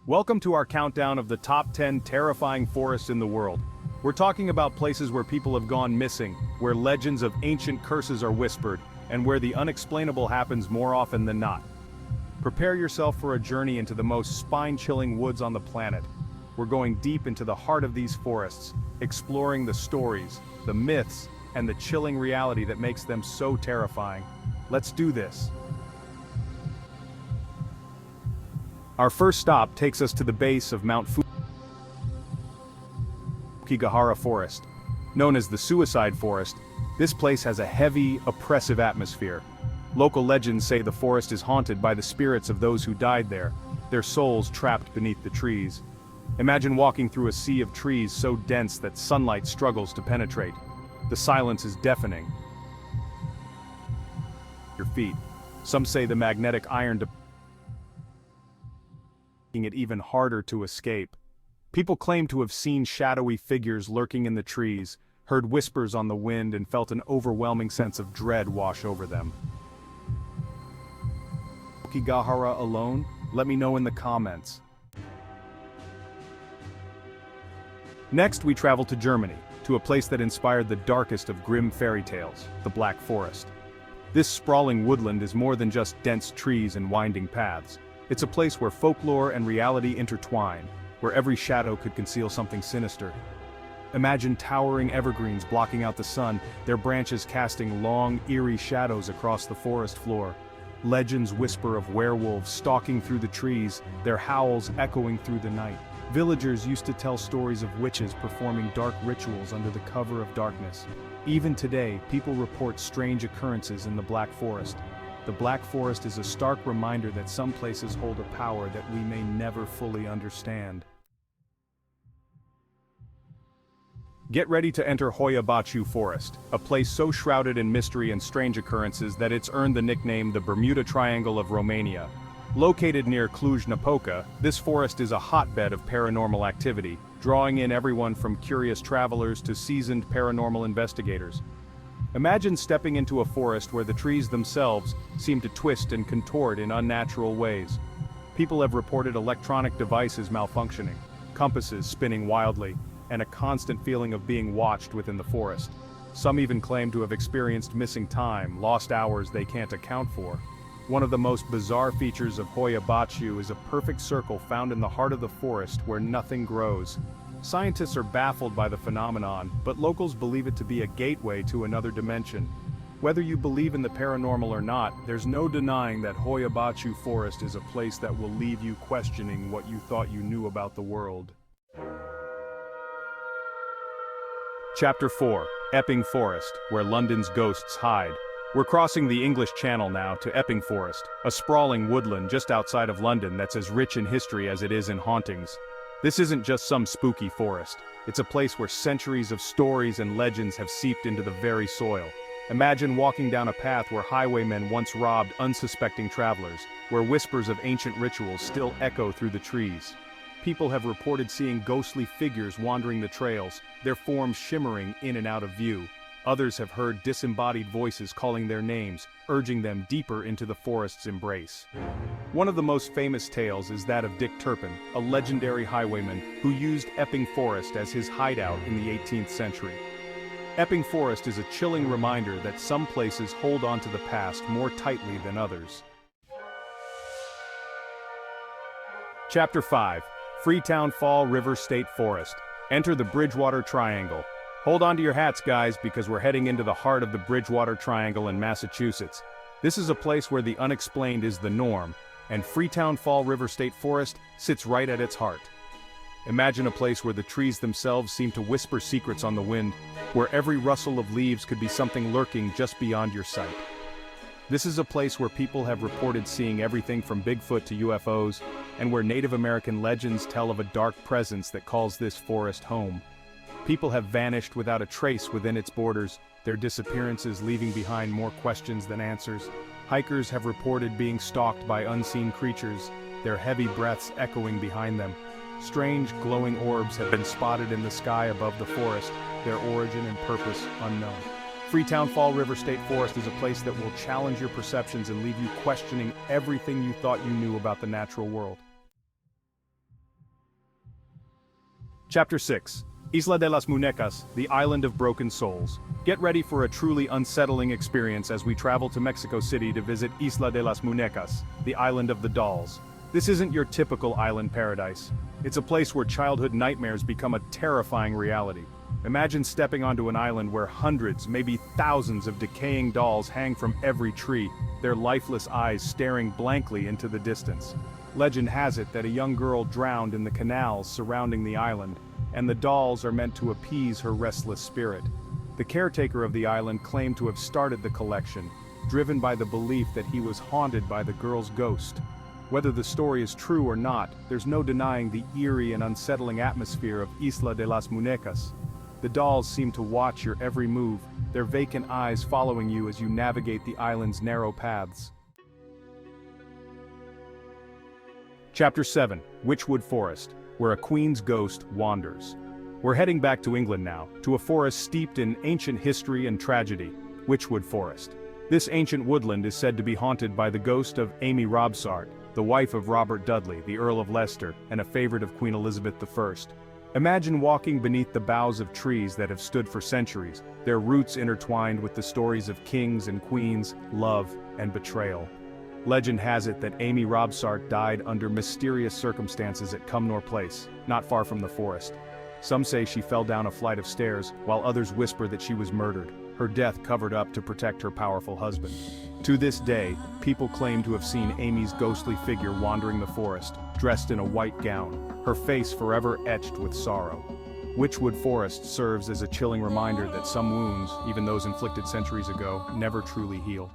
Welcome to our countdown of the top 10 terrifying forests in the world. We're talking about places where people have gone missing, where legends of ancient curses are whispered, and where the unexplainable happens more often than not. Prepare yourself for a journey into the most spine-chilling woods on the planet. We're going deep into the heart of these forests, exploring the stories, the myths, and the chilling reality that makes them so terrifying. Let's do this. Our first stop takes us to the base of Mount Fact-oria Forest. Known as the Suicide Forest, this place has a heavy, oppressive atmosphere. Local legends say the forest is haunted by the spirits of those who died there, their souls trapped beneath the trees. Imagine walking through a sea of trees so dense that sunlight struggles to penetrate. The silence is deafening. Your feet. Some say the magnetic iron making it even harder to escape. People claim to have seen shadowy figures lurking in the trees, heard whispers on the wind, and felt an overwhelming sense of dread wash over them. Fact-oria alone? Let me know in the comments. Next, we travel to Germany, to a place that inspired the darkest of grim fairy tales, the Black Forest. This sprawling woodland is more than just dense trees and winding paths. It's a place where folklore and reality intertwine, where every shadow could conceal something sinister. Imagine towering evergreens blocking out the sun, their branches casting long, eerie shadows across the forest floor. Legends whisper of werewolves stalking through the trees, their howls echoing through the night. Villagers used to tell stories of witches performing dark rituals under the cover of darkness. Even today, people report strange occurrences in the Black Forest. The Black Forest is a stark reminder that some places hold a power that we may never fully understand. Get ready to enter Witchwood Forest, a place so shrouded in mystery and strange occurrences that it's earned the nickname the Bermuda Triangle of Romania. Located near Cluj-Napoca, this forest is a hotbed of paranormal activity, drawing in everyone from curious travelers to seasoned paranormal investigators. Imagine stepping into a forest where the trees themselves seem to twist and contort in unnatural ways. People have reported electronic devices malfunctioning, compasses spinning wildly, and a constant feeling of being watched within the forest. Some even claim to have experienced missing time, lost hours they can't account for. One of the most bizarre features of Witchwood is a perfect circle found in the heart of the forest where nothing grows. Scientists are baffled by the phenomenon, but locals believe it to be a gateway to another dimension. Whether you believe in the paranormal or not, there's no denying that Witchwood Forest is a place that will leave you questioning what you thought you knew about the world. Chapter 4. Eping Forest, where London's ghosts hide. We're crossing the English Channel now to Eping Forest, a sprawling woodland just outside of London that's as rich in history as it is in hauntings. This isn't just some spooky forest. It's a place where centuries of stories and legends have seeped into the very soil. Imagine walking down a path where highwaymen once robbed unsuspecting travelers, where whispers of ancient rituals still echo through the trees. People have reported seeing ghostly figures wandering the trails, their forms shimmering in and out of view. Others have heard disembodied voices calling their names, urging them deeper into the forest's embrace. One of the most famous tales is that of Dick Turpin, a legendary highwayman who used Eping Forest as his hideout in the 18th century. Eping Forest is a chilling reminder that some places hold on to the past more tightly than others. Chapter 5. Freetown Fall River State Forest. Enter the Bridgewater Triangle. Hold on to your hats, guys, because we're heading into the heart of the Bridgewater Triangle in Massachusetts. This is a place where the unexplained is the norm, and Freetown Fall River State Forest sits right at its heart. Imagine a place where the trees themselves seem to whisper secrets on the wind, where every rustle of leaves could be something lurking just beyond your sight. This is a place where people have reported seeing everything from Bigfoot to UFOs, and where Native American legends tell of a dark presence that calls this forest home. People have vanished without a trace within its borders, their disappearances leaving behind more questions than answers. Hikers have reported being stalked by unseen creatures, their heavy breaths echoing behind them. Strange glowing orbs have been spotted in the sky above the forest, their origin and purpose unknown. Freetown Fall River State Forest is a place that will challenge your perceptions and leave you questioning everything you thought you knew about the natural world. Chapter 6. Isla de las Muñecas, the Island of Broken Souls. Get ready for a truly unsettling experience as we travel to Mexico City to visit Isla de las Muñecas, the Island of the Dolls. This isn't your typical island paradise. It's a place where childhood nightmares become a terrifying reality. Imagine stepping onto an island where hundreds, maybe thousands of decaying dolls hang from every tree, their lifeless eyes staring blankly into the distance. Legend has it that a young girl drowned in the canals surrounding the island, and the dolls are meant to appease her restless spirit. The caretaker of the island claimed to have started the collection, driven by the belief that he was haunted by the girl's ghost. Whether the story is true or not, there's no denying the eerie and unsettling atmosphere of Isla de las Muñecas. The dolls seem to watch your every move, their vacant eyes following you as you navigate the island's narrow paths. Chapter 7. Witchwood Forest, where a queen's ghost wanders. We're heading back to England now, to a forest steeped in ancient history and tragedy, Witchwood Forest. This ancient woodland is said to be haunted by the ghost of Amy Robsart, the wife of Robert Dudley, the Earl of Leicester, and a favorite of Queen Elizabeth I. Imagine walking beneath the boughs of trees that have stood for centuries, their roots intertwined with the stories of kings and queens, love, and betrayal. Legend has it that Amy Robsart died under mysterious circumstances at Cumnor Place, not far from the forest. Some say she fell down a flight of stairs, while others whisper that she was murdered, her death covered up to protect her powerful husband. To this day, people claim to have seen Amy's ghostly figure wandering the forest, dressed in a white gown, her face forever etched with sorrow. Witchwood Forest serves as a chilling reminder that some wounds, even those inflicted centuries ago, never truly heal.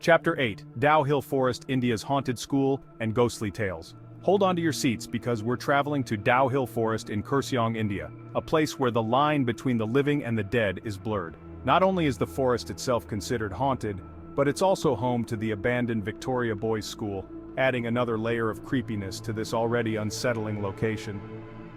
Chapter 8. Dow Hill Forest, India's Haunted School and Ghostly Tales. Hold on to your seats because we're traveling to Dow Hill Forest in Kurseong, India, a place where the line between the living and the dead is blurred. Not only is the forest itself considered haunted, but it's also home to the abandoned Victoria Boys' School, adding another layer of creepiness to this already unsettling location.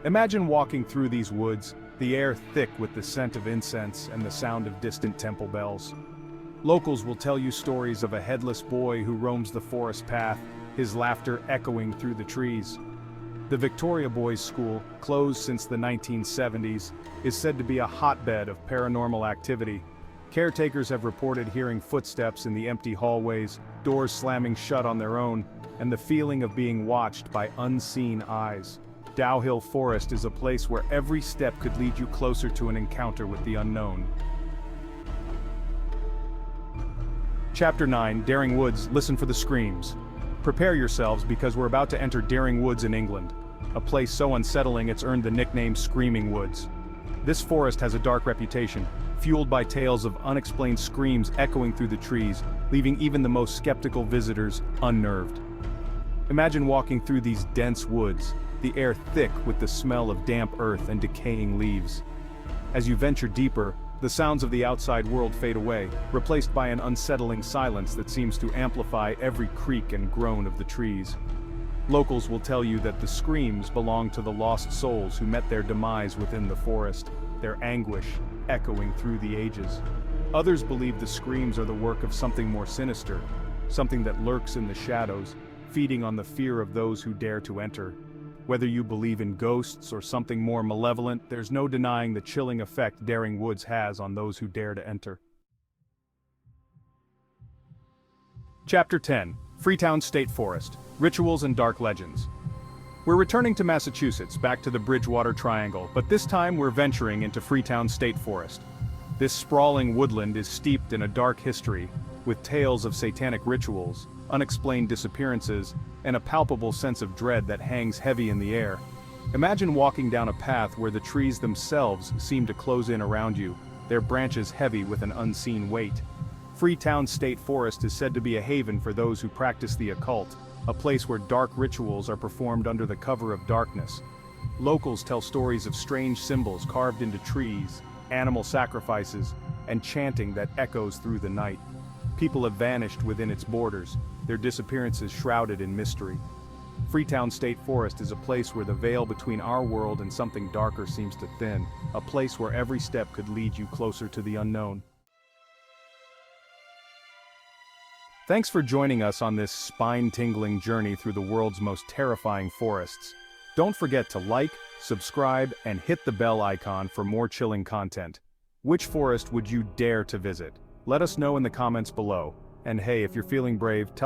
Imagine walking through these woods, the air thick with the scent of incense and the sound of distant temple bells. Locals will tell you stories of a headless boy who roams the forest path, his laughter echoing through the trees. The Victoria Boys' School, closed since the 1970s, is said to be a hotbed of paranormal activity. Caretakers have reported hearing footsteps in the empty hallways, doors slamming shut on their own, and the feeling of being watched by unseen eyes. Dow Hill Forest is a place where every step could lead you closer to an encounter with the unknown. Chapter 9. Daring Woods, listen for the screams. Prepare yourselves because we're about to enter Daring Woods in England, a place so unsettling it's earned the nickname Screaming Woods. This forest has a dark reputation, fueled by tales of unexplained screams echoing through the trees, leaving even the most skeptical visitors unnerved. Imagine walking through these dense woods, the air thick with the smell of damp earth and decaying leaves. As you venture deeper, the sounds of the outside world fade away, replaced by an unsettling silence that seems to amplify every creak and groan of the trees. Locals will tell you that the screams belong to the lost souls who met their demise within the forest, their anguish echoing through the ages. Others believe the screams are the work of something more sinister, something that lurks in the shadows, feeding on the fear of those who dare to enter. Whether you believe in ghosts or something more malevolent, there's no denying the chilling effect Daring Woods has on those who dare to enter. Chapter 10. Freetown State Forest, Rituals and Dark Legends. We're returning to Massachusetts, back to the Bridgewater Triangle, but this time we're venturing into Freetown State Forest. This sprawling woodland is steeped in a dark history, with tales of satanic rituals, unexplained disappearances, and a palpable sense of dread that hangs heavy in the air. Imagine walking down a path where the trees themselves seem to close in around you, their branches heavy with an unseen weight. Freetown State Forest is said to be a haven for those who practice the occult, a place where dark rituals are performed under the cover of darkness. Locals tell stories of strange symbols carved into trees, animal sacrifices, and chanting that echoes through the night. People have vanished within its borders, their disappearances shrouded in mystery. Freetown State Forest is a place where the veil between our world and something darker seems to thin, a place where every step could lead you closer to the unknown. Thanks for joining us on this spine-tingling journey through the world's most terrifying forests. Don't forget to like, subscribe, and hit the bell icon for more chilling content. Which forest would you dare to visit? Let us know in the comments below. And hey, if you're feeling brave, tell